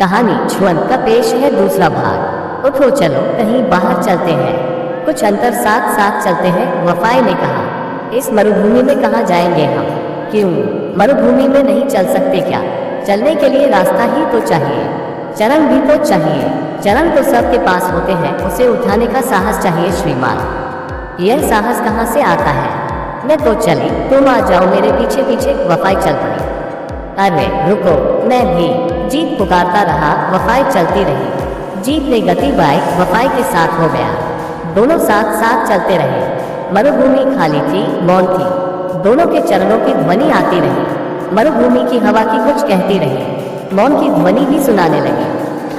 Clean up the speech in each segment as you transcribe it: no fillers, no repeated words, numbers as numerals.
कहानी छुअंत का पेश है दूसरा भाग। उठो चलो कहीं बाहर चलते हैं, कुछ अंतर साथ साथ चलते हैं। वफाई ने कहा, इस मरुभूमि में कहाँ जाएंगे हम? क्यों, मरुभूमि में नहीं चल सकते क्या? चलने के लिए रास्ता ही तो चाहिए, चरण भी तो चाहिए। चरण तो सबके पास होते हैं, उसे उठाने का साहस चाहिए श्रीमान। यह साहस कहाँ से आता है? मैं तो चली, तुम आ जाओ मेरे पीछे पीछे। वफाई चल पड़ी। अरे रुको, मैं भी, जीत पुकारता रहा। वफाई चलती रही। जीत ने गति बढ़ाई, वफाई के साथ हो गया। दोनों साथ साथ चलते रहे। मरुभूमि खाली थी, मौन थी। दोनों के चरणों की ध्वनि आती रही। मरुभूमि की हवा की कुछ कहती रही, मौन की ध्वनि भी सुनाने लगी।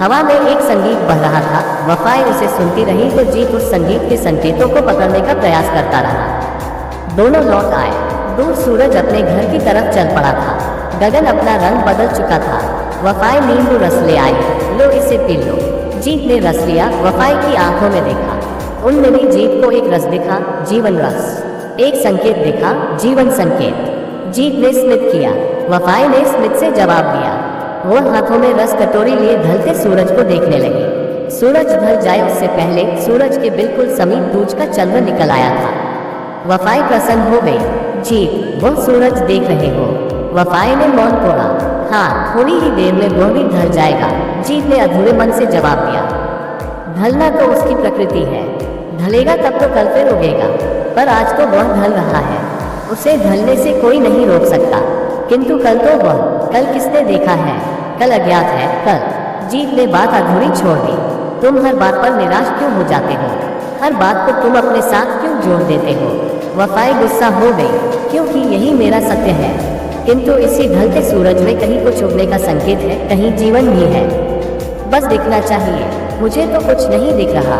हवा में एक संगीत बह रहा था। वफाई उसे सुनती रही तो जीत उस संगीत के संकेतों को पकड़ने का प्रयास करता रहा। दोनों लौट आए। दूर सूरज अपने घर की तरफ चल पड़ा था। गगन अपना रंग बदल चुका था। वफाई नींबू रस ले आई, लो इसे पी लो। जीत ने रस लिया। वफाई की आंखों में देखा, उनमें भी जीत को एक रस दिखा, जीवन रस। एक संकेत दिखा, जीवन संकेत। जीत ने स्मित किया, वफाई ने स्मित से जवाब दिया। वह हाथों में रस कटोरी लिए ढलते सूरज को देखने लगी। सूरज ढल जाए उससे पहले सूरज के बिल्कुल समीप दूज का चंद्र निकल आया था। वफाई प्रसन्न हो गई। जीत, वह सूरज देख रहे हो? वफाई ने मौन तोड़ा। हाँ, थोड़ी ही देर में वह भी ढल जाएगा, जीत ने अधूरे मन से जवाब दिया। ढलना तो उसकी प्रकृति है, ढलेगा तब तो कल फिर उगेगा, पर आज तो वह ढल रहा है, उसे ढलने से कोई नहीं रोक सकता। किंतु कल तो वह, कल किसने देखा है? कल अज्ञात है, कल। जीत ने बात अधूरी छोड़ दी। तुम हर बात पर निराश क्यों हो जाते हो? हर बात को तुम अपने साथ क्यों जोड़ देते हो? वफाई गुस्सा हो गई, क्योंकि यही मेरा सत्य है। किंतु इसी ढलते सूरज में कहीं कुछ उगने का संकेत है, कहीं जीवन भी है। बस दिखना चाहिए। मुझे तो कुछ नहीं दिख रहा।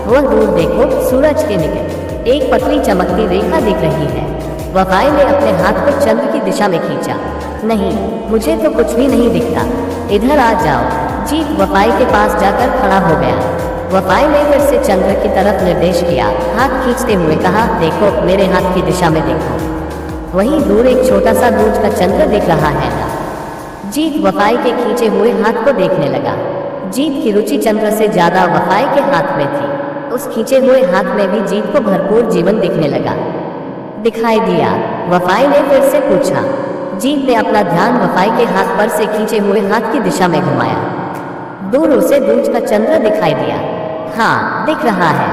वह दूर देखो, सूरज के निकट एक पतली चमकती रेखा दिख रही है। वफाई ने अपने हाथ को चंद्र की दिशा में खींचा। नहीं, मुझे तो कुछ भी नहीं दिखता। इधर आ जाओ। जीत वफाई के पास जाकर खड़ा हो गया। वफाई ने फिर से चंद्र की तरफ निर्देश किया, हाथ खींचते हुए कहा, देखो मेरे हाथ की दिशा में देखो। वहीं दूर एक छोटा सा दूज का चंद्र दिख रहा है ना? जीत वफाई के खींचे हुए हाथ को देखने लगा। जीत की रुचि चंद्र से ज्यादा वफाई के हाथ में थी। उस खींचे हुए हाथ में भी जीत को भरपूर जीवन दिखने लगा। दिखाई दिया? वफाई ने फिर से पूछा। जीत ने अपना ध्यान वफाई के हाथ पर से खींचे हुए हाथ की दिशा में घुमाया। दूर उसे दूज का चंद्र दिखाई दिया। हाँ, दिख रहा है।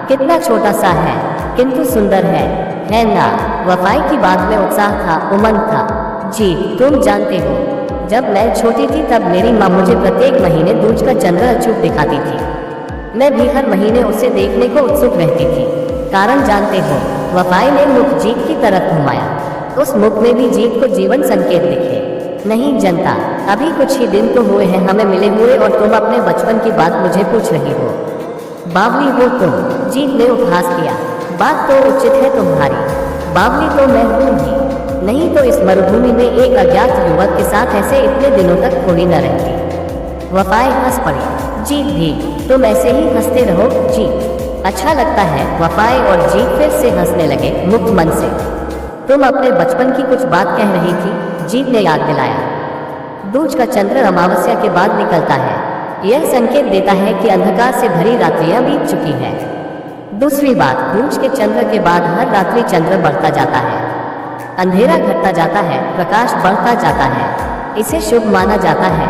कितना छोटा सा है, किंतु सुंदर है ना? वफाई की बात में उत्साह था, उमंग था। जी, तुम जानते हो, जब मैं छोटी थी तब मेरी माँ मुझे प्रत्येक महीने दूज का चंद्र अचूक दिखाती थी। मैं भी हर महीने उसे देखने को उत्सुक रहती थी। कारण जानते हो? वफाई ने मुख जीत की तरफ घुमाया। उस मुख में भी जीत को जीवन संकेत दिखे। नहीं जनता, अभी कुछ ही दिन तो हुए हैं हमें मिले हुए और तुम अपने बचपन की बात मुझे पूछ रही हो। बावली हो तुम? जीत ने उपहास किया। बात तो उचित है तुम्हारी, बावली तो मैं हूँ ही। नहीं तो इस मरुभूमि में एक अज्ञात युवक के साथ ऐसे इतने दिनों तक थोड़ी न रहती। वफाई हंस पड़ी। जीत भी, तुम ऐसे ही हंसते रहो। जीत, अच्छा लगता है। वफाई और जीत फिर से हंसने लगे, मुक्त मन से। तुम अपने बचपन की कुछ बात कह रही थी, जीत ने याद दिलाया। दूज का चंद्र अमावस्या के बाद निकलता है। यह संकेत देता है कि अंधकार से भरी रात्रियां बीत चुकी है। दूसरी बात, दूज के चंद्र के बाद हर रात्रि चंद्र बढ़ता जाता है, अंधेरा घटता जाता है, प्रकाश बढ़ता जाता है। इसे शुभ माना जाता है।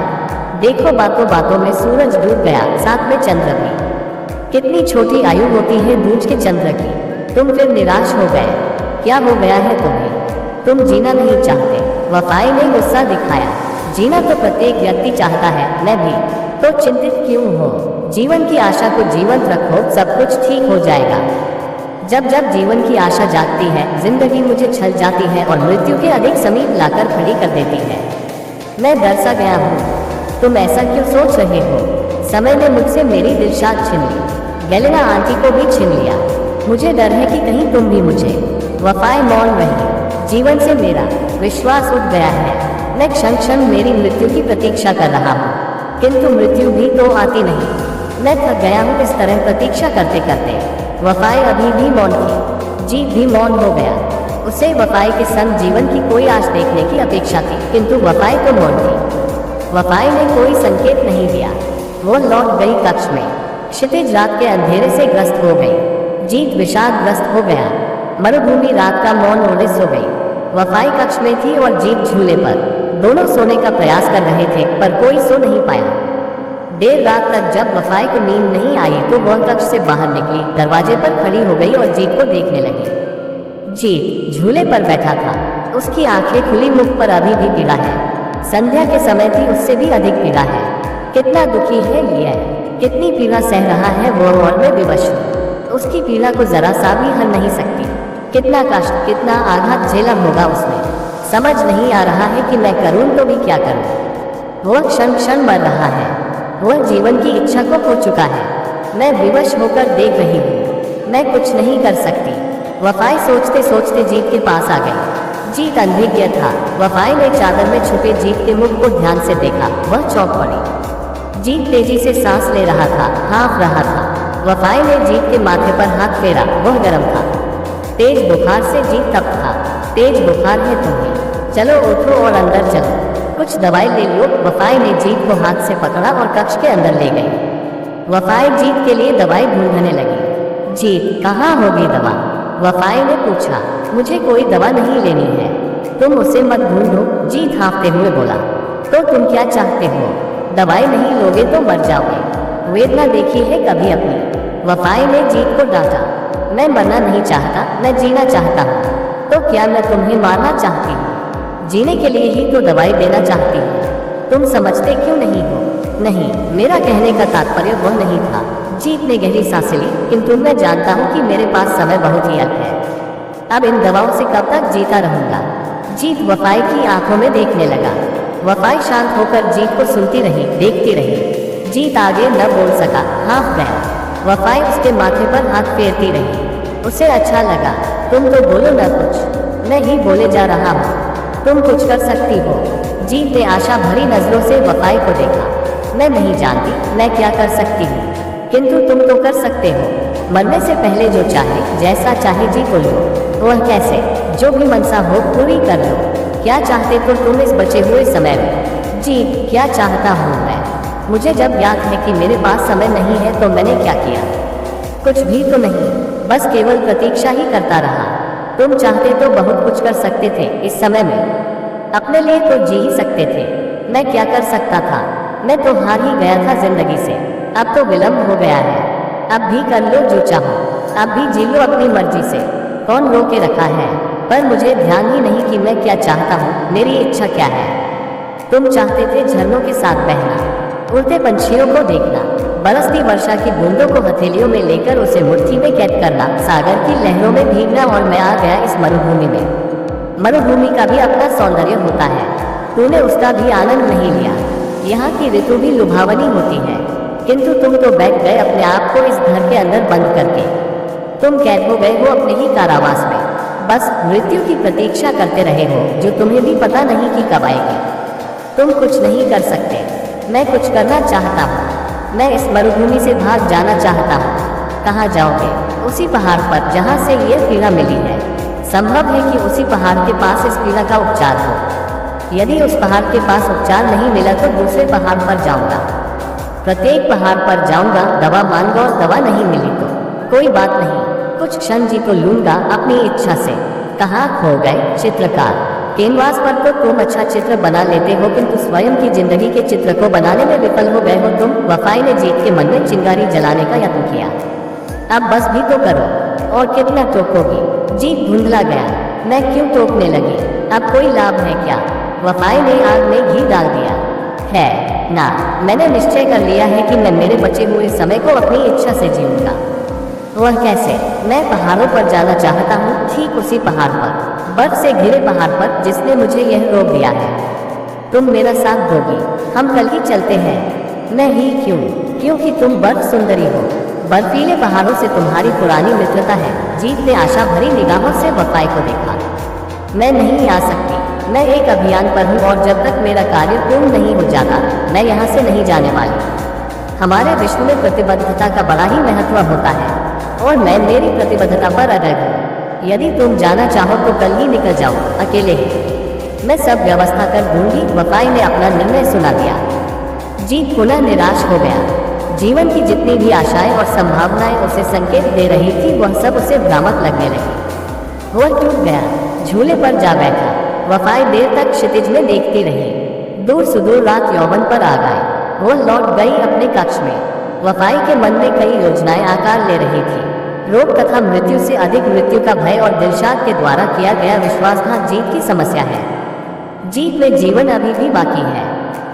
देखो बातों बातों में सूरज डूब गया, साथ में चंद्र भी। कितनी छोटी आयु होती है दूज के चंद्र की। तुम फिर निराश हो गए? क्या हो गया है तुम्हें? तुम जीना नहीं चाहते? वफाई ने गुस्सा दिखाया। जीना तो प्रत्येक व्यक्ति चाहता है, मैं भी। तो चिंतित क्यों हो? जीवन की आशा को जीवंत रखो, सब कुछ ठीक हो जाएगा। जब जब जीवन की आशा जागती है, जिंदगी मुझे छल जाती है और मृत्यु के अधिक समीप लाकर खड़ी कर देती है। मैं डर सा गया हूँ। तुम ऐसा क्यों सोच रहे हो? समय ने मुझसे मेरी दिलशाद छीन ली, गैलेना आंटी को भी छीन लिया। मुझे डर है कि कहीं तुम भी मुझे। वफाई मौन रही। जीवन से मेरा विश्वास उठ गया है। मैं क्षण क्षण मेरी मृत्यु की प्रतीक्षा कर रहा हूँ, किंतु मृत्यु भी तो आती नहीं। मैं थक गया हूँ इस तरह प्रतीक्षा करते करते। वफाई अभी भी मौन थी। जीत भी मौन हो गया। उसे वफाई के संग जीवन की कोई आश देखने की अपेक्षा थी, किंतु वफाई तो मौन थी। वफाई ने कोई संकेत नहीं वो लौट गई कक्ष में। क्षितिज रात के अंधेरे से ग्रस्त हो गई। जीत विषादग्रस्त हो गया। मरुभूमि रात का मौन ओलिस हो गई। वफाई कक्ष में थी और जीत झूले पर। दोनों सोने का प्रयास कर रहे थे पर कोई सो नहीं पाया। देर रात तक जब वफाई को नींद नहीं आई तो वह कक्ष से बाहर निकली, दरवाजे पर खड़ी हो गई और जीत को देखने लगी। जीत झूले पर बैठा था। उसकी आंखें खुली, मुख पर अभी भी पीड़ा है। संध्या के समय थी, उससे भी अधिक पीड़ा है। कितना दुखी है ये, कितनी पीड़ा सह रहा है वो, और मैं विवश हूँ। उसकी पीड़ा को जरा सा भी हल नहीं सकती। कितना कष्ट, कितना आघात झेला होगा उसने। समझ नहीं आ रहा है कि मैं करूँ तो भी क्या करूँ। वह क्षण क्षण मर रहा है। वह जीवन की इच्छा को खो चुका है। मैं विवश होकर देख रही हूँ। मैं कुछ नहीं कर सकती। वफाई सोचते सोचते जीत के पास आ गई। जीत अनभिज्ञ था। वफाई ने चादर में छुपे जीत के मुख को ध्यान से देखा। वह चौंक पड़ी। जीत तेजी से सांस ले रहा था, हाँफ रहा था। वफाई ने जीत के माथे पर हाथ फेरा। वह गर्म था। तेज बुखार से जीत तप था। तेज बुखार है तुम्हें, चलो उठो और अंदर चलो, कुछ दवाई ले लो। वफाई ने जीत को हाथ से पकड़ा और कक्ष के अंदर ले गई। वफाई जीत के लिए दवाई ढूंढने लगी। जीत, कहाँ होगी दवा? वफाई ने पूछा। मुझे कोई दवा नहीं लेनी है, तुम उसे मत ढूंढो। जीत हाँफते हुए बोला। तो तुम क्या चाहते हो? दवाई नहीं लोगे तो मर जाओगे। वेदना देखी है कभी अपनी? वफाई ने जीत को डांटा। मैं मरना नहीं चाहता, मैं जीना चाहता हूँ। तो क्या मैं तुम्हें मारना चाहती हूँ? जीने के लिए ही तो दवाई देना चाहती हूँ। तुम समझते क्यों नहीं हो? नहीं, मेरा कहने का तात्पर्य वह नहीं था। जीत ने गहरी सांस ली। किंतु मैं जानता हूँ कि मेरे पास समय बहुत ही अल्प है। अब इन दवाओं से कब तक जीता रहूंगा? जीत वफाई की आंखों में देखने लगा। वफाई शांत होकर जीत को सुनती रही, देखती रही। जीत आगे न बोल सका, हाँफ गया। वफाई उसके माथे पर हाथ फेरती रही। उसे अच्छा लगा। तुम तो बोलो न कुछ, मैं ही बोले जा रहा हूँ। तुम कुछ कर सकती हो। जीत ने आशा भरी नजरों से वफाई को देखा। मैं नहीं जानती मैं क्या कर सकती हूँ, किंतु तुम तो कर सकते हो। मरने से पहले जो चाहे, जैसा चाहे जी को लो। वह कैसे? जो भी मनसा हो पूरी कर लो। क्या चाहते तो तुम इस बचे हुए समय में? जीत, क्या चाहता हूँ मैं? मुझे जब याद है कि मेरे पास समय नहीं है तो मैंने क्या किया? कुछ भी तो नहीं, बस केवल प्रतीक्षा ही करता रहा। तुम चाहते तो बहुत कुछ कर सकते थे इस समय में। अपने लिए तो जी ही सकते थे। मैं क्या कर सकता था? मैं तो हार ही गया था जिंदगी से। अब तो विलंब हो गया है। अब भी कर लो जो चाहो, अब भी जी लो अपनी मर्जी से। कौन रोके रखा है? पर मुझे ध्यान ही नहीं कि मैं क्या चाहता हूँ, मेरी इच्छा क्या है। तुम चाहते थे झरनों के साथ बहना, उड़ते पंछियों को देखना, बरसती वर्षा की बूंदों को हथेलियों में लेकर उसे मुट्ठी में कैद करना, सागर की लहरों में भीगना, और मैं आ गया इस मरुभूमि में। मरुभूमि का भी अपना सौंदर्य होता है, तूने उसका भी आनंद नहीं लिया। यहाँ की ऋतु भी लुभावनी होती है, किंतु तुम तो बैठ गए अपने आप को इस घर के अंदर बंद करके। तुम कैद हो गए हो अपने ही कारावास में, बस मृत्यु की प्रतीक्षा करते रहे हो, जो तुम्हें भी पता नहीं कि कब आएगी। तुम कुछ नहीं कर सकते। मैं कुछ करना चाहता हूँ। मैं इस मरुभूमि से भाग जाना चाहता हूँ। कहाँ जाओगे? उसी पहाड़ पर जहाँ से ये पीड़ा मिली है। संभव है कि उसी पहाड़ के पास इस पीड़ा का उपचार हो। यदि उस पहाड़ के पास उपचार नहीं मिला तो दूसरे पहाड़ पर जाऊंगा। प्रत्येक पहाड़ पर जाऊंगा, दवा मांगूंगा, और दवा नहीं मिली तो कोई बात नहीं, कुछ क्षण जी तो लूंगा अपनी इच्छा से। कहाँ खो गए चित्रकार? कैनवास पर तो तुम अच्छा चित्र बना लेते हो, किंतु स्वयं की जिंदगी के चित्र को बनाने में विफल हो गए हो तुम। वफाई ने जीत के मन में चिंगारी जलाने का यत्न किया। अब बस भी तो करो, और कितना टोकोगी? जीत धुंधला गया। मैं क्यों टोकने लगी? अब कोई लाभ है क्या? वफाई ने आग में घी डाल दिया। है ना, मैंने निश्चय कर लिया है कि मैं मेरे बचे हुए समय को अपनी इच्छा से जीऊंगा। वह कैसे? मैं पहाड़ों पर जाना चाहता हूँ, ठीक उसी पहाड़ पर, बर्फ से घिरे पहाड़ पर जिसने मुझे यह रोक दिया है। तुम मेरा साथ दोगी? हम कल ही चलते हैं। मैं ही क्यों? क्योंकि तुम बर्फ सुंदरी हो। बर्फीले पहाड़ों से तुम्हारी पुरानी मित्रता है। जीत ने आशा भरी निगाहों से वफाई को देखा। मैं नहीं आ सकती। मैं एक अभियान पर हूँ, और जब तक मेरा कार्य पूर्ण नहीं हो जाता मैं यहाँ से नहीं जाने वाली। हमारे विश्व में प्रतिबद्धता का बड़ा ही महत्व होता है, और मैं मेरी प्रतिबद्धता पर अड़ग हूँ। यदि तुम जाना चाहो तो कल ही निकल जाओ, अकेले ही। मैं सब व्यवस्था कर दूंगी। वफाई ने अपना निर्णय सुना दिया। जीत पुनः निराश हो गया। जीवन की जितनी भी आशाएं और संभावनाएं उसे संकेत दे रही थी वह सब उसे भ्रामक लगने लगी। वह टूट गया, झूले पर जा बैठा। वफाई देर तक क्षितिज में देखती रही। दूर सुदूर रात यौवन पर आ गई। वह लौट गई अपने कक्ष में। वफाई के मन में कई योजनाएं आकार ले रही थी। रोग तथा मृत्यु से अधिक मृत्यु का भय और दिलशाद के द्वारा किया गया विश्वासघात जीत की समस्या है। जीत में जीवन अभी भी बाकी है।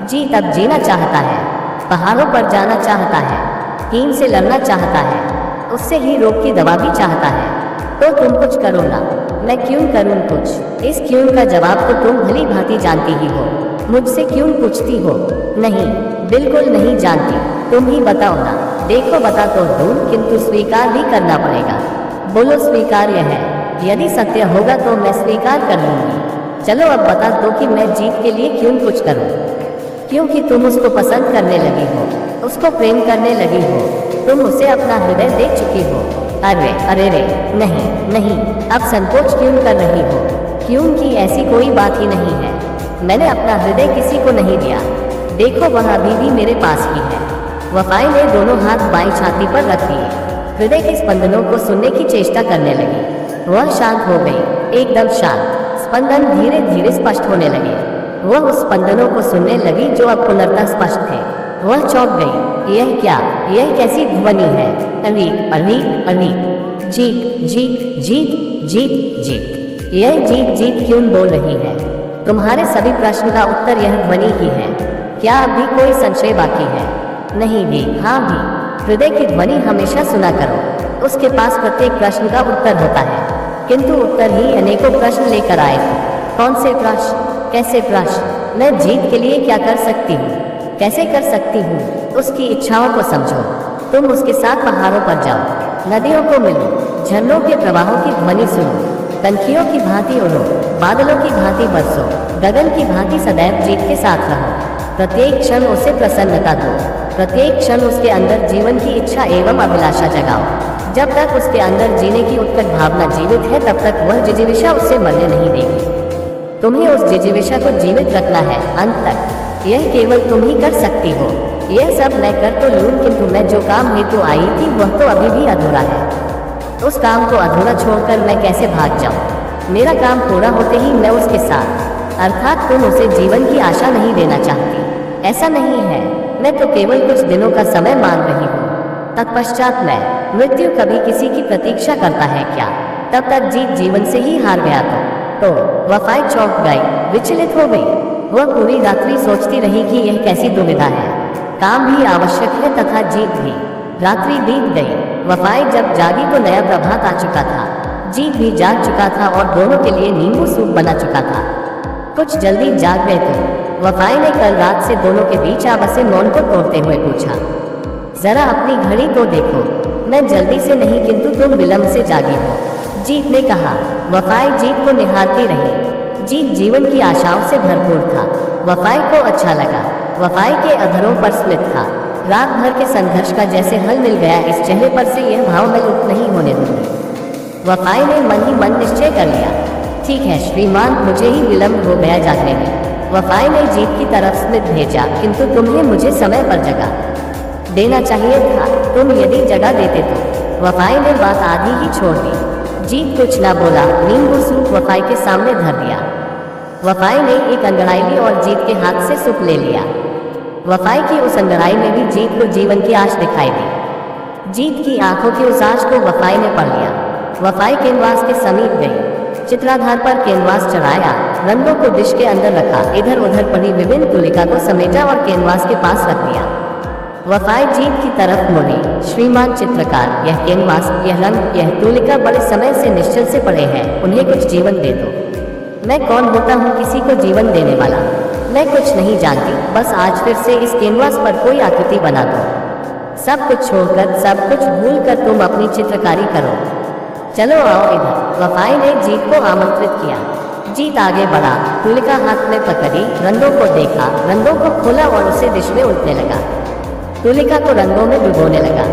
जीत अब जीना चाहता है, पहाड़ों पर जाना चाहता है, टीम से लड़ना चाहता है, उससे ही रोग की दवा भी चाहता है। तो तुम कुछ करो ना। मैं क्यों करूं कुछ? इस क्यों का जवाब तो तुम भली भांति जानती ही हो। मुझसे क्यों पूछती हो? नहीं, बिल्कुल नहीं जानती। तुम ही बताओ ना। देखो बता तो दूं, किंतु स्वीकार भी करना पड़ेगा। बोलो स्वीकार्य है। यदि सत्य होगा तो मैं स्वीकार कर लूंगी। चलो अब बता दो कि मैं जीत के लिए क्यों कुछ करूं। क्योंकि तुम उसको पसंद करने लगी हो, उसको प्रेम करने लगी हो, तुम उसे अपना हृदय दे चुकी हो। अरे अरे रे, नहीं नहीं, अब संकोच क्यों कर रही हो? क्योंकि ऐसी कोई बात ही नहीं है। मैंने अपना हृदय किसी को नहीं दिया। देखो वह अभी भी मेरे पास ही है। वफाई ने दोनों हाथ बाईं छाती पर रख दिए। हृदय के स्पंदनों को सुनने की चेष्टा करने लगी। वह शांत हो गई, एकदम शांत। स्पंदन धीरे धीरे स्पष्ट होने लगे। वह उस स्पंदनों को सुनने लगी जो अब पुनर्तः स्पष्ट थे। वह चौंक गई। यह क्या? यह कैसी ध्वनि है? अनीक अनीक अनीक, जीत जीत जीत जीत जीत। यह जीत जीत क्यों बोल रही है? तुम्हारे सभी प्रश्न का उत्तर यह ध्वनि ही है। क्या अभी कोई संशय बाकी है? नहीं भी, हाँ भी। हृदय की ध्वनि हमेशा सुना करो। उसके पास प्रत्येक प्रश्न का उत्तर होता है, किंतु उत्तर ही अनेकों प्रश्न लेकर आए थे। कौन से प्रश्न? कैसे प्रश्न? मैं जीत के लिए क्या कर सकती हूँ? कैसे कर सकती हूँ? उसकी इच्छाओं को समझो। तुम उसके साथ पहाड़ों पर जाओ, नदियों को मिलो, झरनों के प्रवाहों की ध्वनि सुनो, पंखियों की भांति उड़ो, बादलों की भांति बरसो, गगन की भांति सदैव जीत के साथ रहो। प्रत्येक क्षण उसे प्रसन्नता दो। प्रत्येक क्षण उसके अंदर जीवन की इच्छा एवं अभिलाषा जगाओ। जब तक उसके अंदर जीने की उत्कट भावना जीवित है तब तक वह जिजीविषा उसे मरने नहीं देगी। तुम्हें उस जिजीविषा को जीवित रखना है अंत तक। यह केवल तुम ही कर सकती हो। यह सब मैं कर तो लूं, किंतु मैं जो काम हेतु आई थी वह तो अभी भी अधूरा है। उस काम को अधूरा छोड़कर मैं कैसे भाग जाऊं? मेरा काम पूरा होते ही मैं उसके साथ, अर्थात तुम उसे जीवन की आशा नहीं देना चाहती। ऐसा नहीं है। मैं तो केवल कुछ दिनों का समय मांग रही हूँ। तत्पश्चात मैं। मृत्यु कभी किसी की प्रतीक्षा करता है क्या? तब तक जीत जीवन से ही हार गया तो वफाई चौंक गई, विचलित हो गई। वह पूरी रात्रि सोचती रही कि यह कैसी दुविधा है। काम भी आवश्यक है तथा जीत भी। रात्रि बीत गई। वफाई जब जागी तो नया प्रभात आ चुका था। जीत भी जाग चुका था और दोनों के लिए नींबू सूप बना चुका था। कुछ जल्दी जाग गए तुम? वफाई ने कल रात से दोनों के बीच आपसी मौन को तोड़ते हुए पूछा। जरा अपनी घड़ी तो देखो। मैं जल्दी से नहीं, किंतु तुम विलंब से जागी हो, जीत ने कहा। वफाई जीत को निहारती रही। जीत जीवन की आशाओं से भरपूर था। वफाई को अच्छा लगा। वफाई के अधरों पर स्मित था। रात भर के संघर्ष का जैसे हल मिल गया। इस चेहरे पर से यह भाव मैं लुप्त नहीं होने दूंगी। वफाई ने मन ही मन निश्चय कर लिया। ठीक है श्रीमान, मुझे ही विलंब हो गया जागने में। वफाई ने जीत की तरफ स्मित भेजा, किंतु तुम्हें मुझे समय पर जगह देना चाहिए था। तुम यदि जगह देते तो। वफाई ने बात आधी ही छोड़ दी। जीत कुछ ना बोला। नींबू सूप वफाई के सामने धर दिया। वफाई ने एक अंगड़ाई ली और जीत के हाथ से सूप ले लिया। वफाई की उस अंगड़ाई में भी जीत को जीवन की आश दिखाई दी। जीत की आंखों की उस आश को वफाई ने पढ़ लिया। वफाई कैनवास के समीप गई। चित्राधार पर कैनवास चढ़ाया, रंगों को डिश के अंदर रखा, इधर उधर पड़ी विभिन्न तुलिका को समेटा और कैनवास के पास रख दिया। वफाई जीत की तरफ मुड़ी। श्रीमान चित्रकार, यह कैनवास, यह रंग, यह तुलिका बड़े समय से निश्चल से पड़े हैं, उन्हें कुछ जीवन दे दो। मैं कौन होता हूँ किसी को जीवन देने वाला? मैं कुछ नहीं जानती। बस आज फिर से इस कैनवास पर कोई आकृति बना दो। सब कुछ छोड़कर, सब कुछ भूलकर तुम अपनी चित्रकारी करो। चलो आओ इधर। वफाई ने जीत को आमंत्रित किया। जीत आगे बढ़ा, तुलिका हाथ में पकड़ी, रंगों को देखा, रंगों को खोला और उसे दिश में उल्टने लगा। तुलिका को रंगों में डुबोने लगा।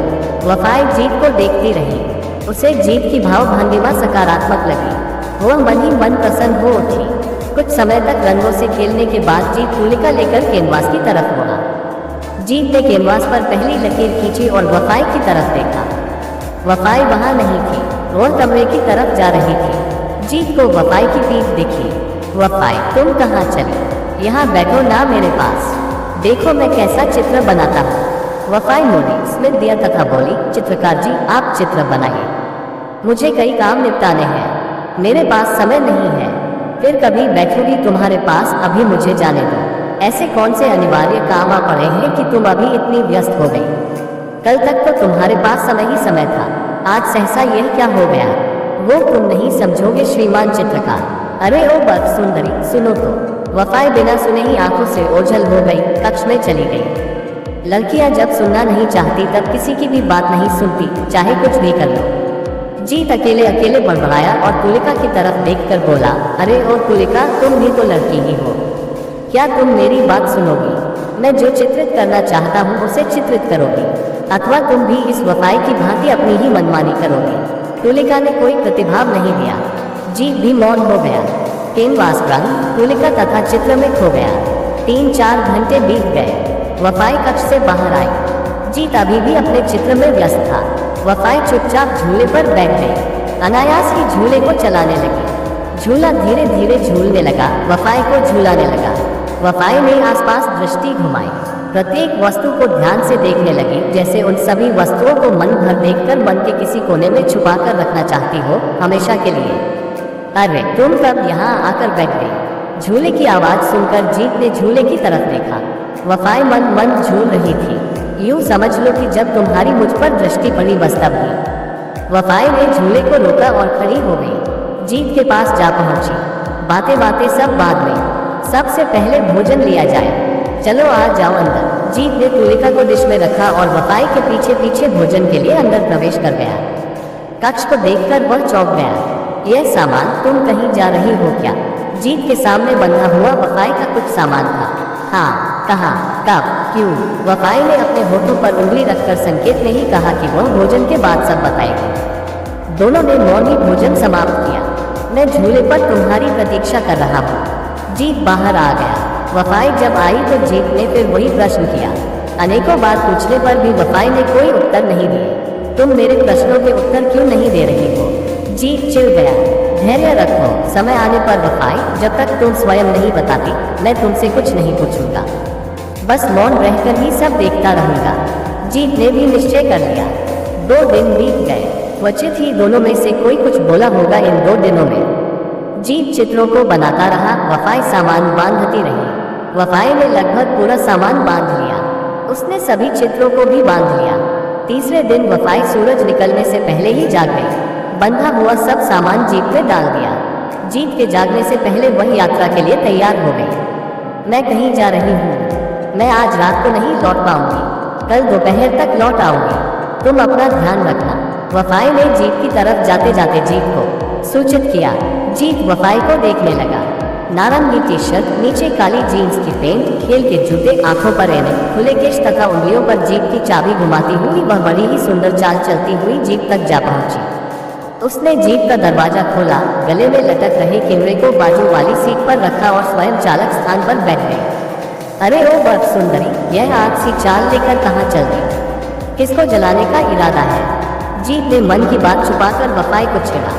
वफाई जीत को देखती रही। उसे जीत की भाव भंगिमा सकारात्मक लगी। वह मन ही मन प्रसन्न हो उठी। कुछ समय तक रंगों से खेलने के बाद जीत तुलिका लेकर कैनवास की तरफ मुड़ा। जीत ने कैनवास पर पहली लकीर खींची और वफाई की तरफ देखा। वफाई वहां नहीं थी, वह कमरे की तरफ जा रही थी। जीत को वफाई की पीठ दिखी। वफाई, तुम कहाँ चली? यहाँ बैठो ना मेरे पास, देखो मैं कैसा चित्र बनाता हूँ। वफाई मुड़ी, स्मित दिया तथा बोली, चित्रकार जी आप चित्र बनाइए, मुझे कई काम निपटाने हैं, मेरे पास समय नहीं है। फिर कभी बैठूंगी तुम्हारे पास, अभी मुझे जाने दो। ऐसे कौन से अनिवार्य काम आ पड़े हैं कि तुम अभी इतनी व्यस्त हो गई? कल तक तो तुम्हारे पास समय ही समय था, आज सहसा यह क्या हो गया? वो तुम नहीं समझोगे श्रीमान चित्रकार। अरे ओ बर्फ सुंदरी, सुनो तो। वफाई बिना सुने ही आंखों से ओझल हो गई, कक्ष में चली गई। लड़कियां जब सुनना नहीं चाहती तब किसी की भी बात नहीं सुनती, चाहे कुछ भी कर लो। जीत अकेले अकेले बड़बड़ाया और तुलिका की तरफ देखकर बोला, अरे ओ तुलिका, तुम भी तो लड़की ही हो, क्या तुम मेरी बात सुनोगी? मैं जो चित्रित करना चाहता हूँ उसे चित्रित करोगी, अथवा तुम भी इस वफाई की भांति अपनी ही मनमानी करोगी? तुलिका ने कोई प्रतिभाव नहीं दिया। जीत भी मौन हो गया। कैनवास रंग, तुलिका तथा चित्र में खो गया। 3-4 घंटे बीत गए। वफाई कक्ष से बाहर आई। जीत अभी भी अपने चित्र में व्यस्त था। वफाई चुपचाप झूले पर बैठ गई। अनायास ही झूले को चलाने लगी। झूला धीरे धीरे झूलने लगा, वफाई को झूलाने लगा। वफाई ने आसपास दृष्टि घुमाई, प्रत्येक वस्तु को ध्यान से देखने लगी, जैसे उन सभी वस्तुओं को मन भर देखकर मन के किसी कोने में छुपा कर रखना चाहती हो, हमेशा के लिए। अरे तुम कब यहाँ आकर बैठ गई? झूले की आवाज सुनकर जीत ने झूले की तरफ देखा। वफाई मन मन झूल रही थी। यूं समझ लो कि जब तुम्हारी मुझ पर दृष्टि पड़ी बस तब ही। वफाई ने झूले को रोका और खड़ी हो गई। जीत के पास जा पहुंची। बातें बातें सब बाद में, सबसे पहले भोजन लिया जाए, चलो आ जाओ अंदर। जीत ने तुलिका को डिश में रखा और वफाई के पीछे पीछे भोजन के लिए अंदर प्रवेश कर गया। कक्ष को देखकर वह चौंक गया। यह सामान, तुम कहीं जा रही हो क्या? जीत के सामने बंधा हुआ वफाई का कुछ सामान था। हाँ, कहाँ, कब, क्यों? वफाई ने अपने होठों पर उंगली रखकर संकेत में ही कहा कि वह भोजन के बाद सब बताएगी। दोनों ने मौन ही भोजन समाप्त किया। मैं झूले पर तुम्हारी प्रतीक्षा कर रहा हूँ। जीत बाहर आ गया। वफाई जब आई तो जीत ने फिर वही प्रश्न किया। अनेकों बार पूछने पर भी वफाई ने कोई उत्तर नहीं दिए। तुम मेरे प्रश्नों के उत्तर क्यों नहीं दे रही हो? जीत चिढ़ गया। धैर्य रखो, समय आने पर वफाई, जब तक तुम स्वयं नहीं बताती मैं तुमसे कुछ नहीं पूछूंगा, बस मौन रहकर ही सब देखता रहूंगा। जीत ने भी निश्चय कर लिया। 2 दिन बीत गए। क्वचित ही दोनों में से कोई कुछ बोला होगा इन 2 दिनों में। जीत चित्रों को बनाता रहा, वफाई सामान बांधती रही। वफाई ने लगभग पूरा सामान बांध लिया। उसने सभी चित्रों को भी बांध लिया। तीसरे दिन वफाई सूरज निकलने से पहले ही जाग गई। बंधा हुआ सब सामान जीप में डाल दिया। जीत के जागने से पहले वह यात्रा के लिए तैयार हो गई। मैं कहीं जा रही हूँ, मैं आज रात को नहीं लौट पाऊंगी, कल दोपहर तक लौट आऊंगी, तुम अपना ध्यान रखना। वफाई ने जीत की तरफ जाते जाते जीत को सूचित किया। जीत वफाई को देखने लगा। नारंगी टी शर्ट, नीचे काली जीन्स की पैंट, खेल के जूते, आंखों पर ऐनक, खुले केश तथा उंगलियों पर जीप की चाबी घुमाती हुई वह बड़ी ही सुंदर चाल चलती हुई जीप तक जा पहुंची। उसने जीप का दरवाजा खोला, गले में लटक रहे कैमरे को बाजू वाली सीट पर रखा और स्वयं चालक स्थान पर बैठ गई। अरे ओ बर्फ सुंदरी, यह आग सी चाल लेकर कहाँ चल गई? किसको जलाने का इरादा है? जीत ने मन की बात छुपाकर वफाई को छेड़ा,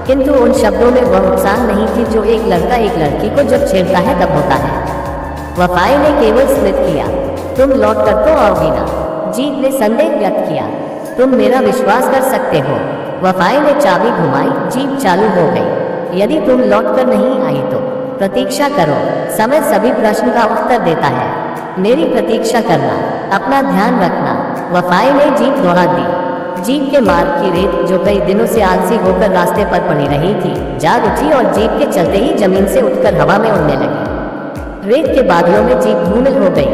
किंतु उन शब्दों में वह उत्साह नहीं थी जो एक लड़का एक लड़की को जब छेड़ता है तब होता है। वफाई ने केवल स्मित किया। तुम लौट कर तो आओगी ना? जीत ने संदेह व्यक्त किया। तुम मेरा विश्वास कर सकते हो। वफाई ने चाबी घुमाई, जीप चालू हो गई। यदि तुम लौट कर नहीं आई तो प्रतीक्षा करो, समय सभी प्रश्न का उत्तर देता है। मेरी प्रतीक्षा करना, अपना ध्यान रखना। वफाई ने जीप दौड़ा दी। जीप के मार्ग की रेत, जो कई दिनों से आलसी होकर रास्ते पर पड़ी रही थी, जाग उठी और जीप के चलते ही जमीन से उठकर हवा में उड़ने लगी। रेत के बादलों में जीप धूमिल हो गई।